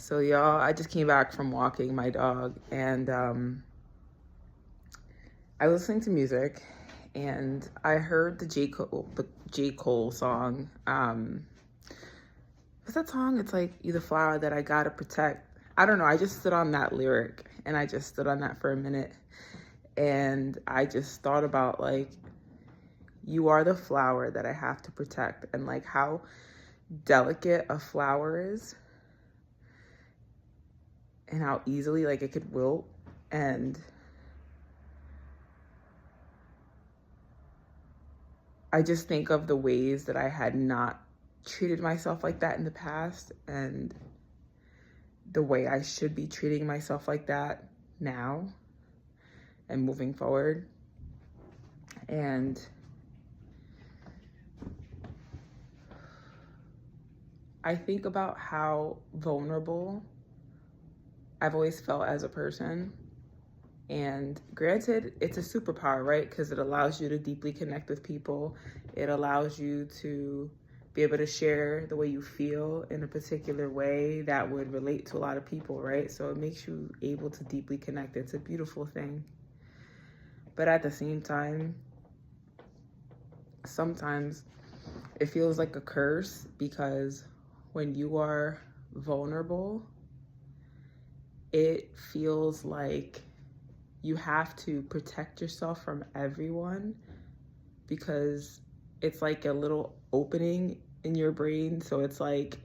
So y'all, I just came back from walking my dog, and I was listening to music, and I heard the J. Cole song. What's that song? It's like, "You the flower that I gotta protect." I don't know. I just stood on that lyric, and I just stood on that for a minute, and I just thought about, like, you are the flower that I have to protect, and like how delicate a flower is, and how easily like it could wilt. And I just think of the ways that I had not treated myself like that in the past, and the way I should be treating myself like that now and moving forward. And I think about how vulnerable I've always felt as a person. And granted, it's a superpower, right? Because it allows you to deeply connect with people. It allows you to be able to share the way you feel in a particular way that would relate to a lot of people, right? So it makes you able to deeply connect. It's a beautiful thing. But at the same time, sometimes it feels like a curse, because when you are vulnerable, it feels like you have to protect yourself from everyone, because it's like a little opening in your brain. So it's like,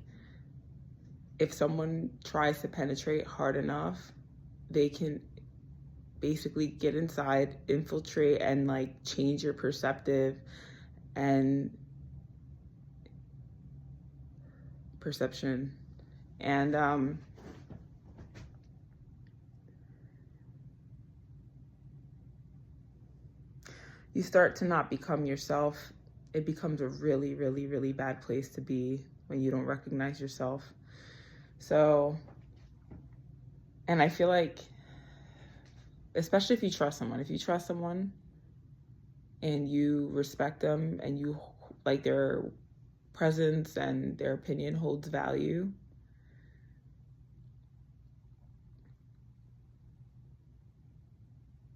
if someone tries to penetrate hard enough, they can basically get inside, infiltrate, and like change your perception. And you start to not become yourself. It becomes a really, really, really bad place to be when you don't recognize yourself. So, and I feel like, especially if you trust someone and you respect them, and you like their presence and their opinion holds value,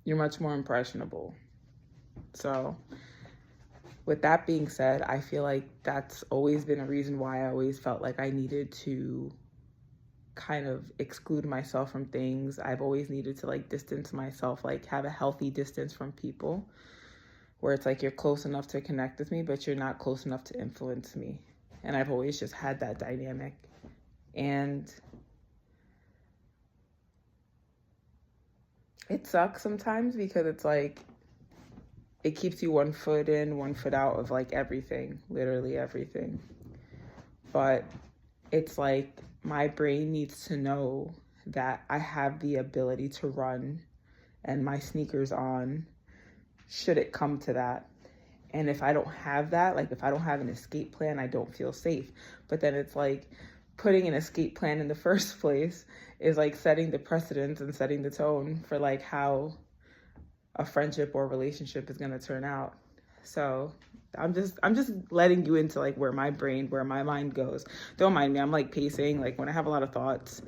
you're much more impressionable. So with that being said, I feel like that's always been a reason why I always felt like I needed to kind of exclude myself from things. I've always needed to like distance myself, like have a healthy distance from people, where it's like you're close enough to connect with me, but you're not close enough to influence me. And I've always just had that dynamic. And it sucks sometimes, because it's like, it keeps you 1 foot in, 1 foot out of like everything, literally everything. But it's like, my brain needs to know that I have the ability to run and my sneakers on, should it come to that. And if I don't have that, like if I don't have an escape plan, I don't feel safe. But then it's like, putting an escape plan in the first place is like setting the precedence and setting the tone for like how a friendship or relationship is going to turn out. So I'm just letting you into like where my mind goes. Don't mind me. I'm like pacing. Like when I have a lot of thoughts,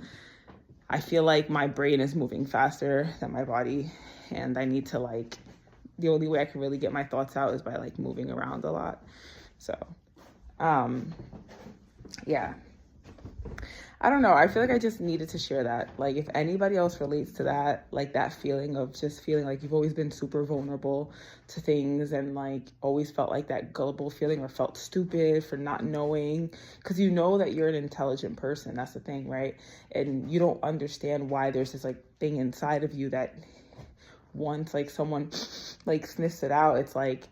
I feel like my brain is moving faster than my body, and I need to like, the only way I can really get my thoughts out is by like moving around a lot. So, yeah. I don't know. I feel like I just needed to share that. Like if anybody else relates to that, like that feeling of just feeling like you've always been super vulnerable to things, and like always felt like that gullible feeling, or felt stupid for not knowing, because you know that you're an intelligent person. That's the thing, right? And you don't understand why there's this like thing inside of you that once like someone like sniffs it out, it's like,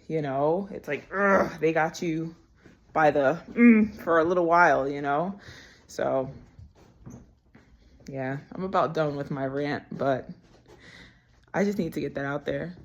you know, it's like, ugh, they got you by the for a little while, you know? So, yeah, I'm about done with my rant, but I just need to get that out there.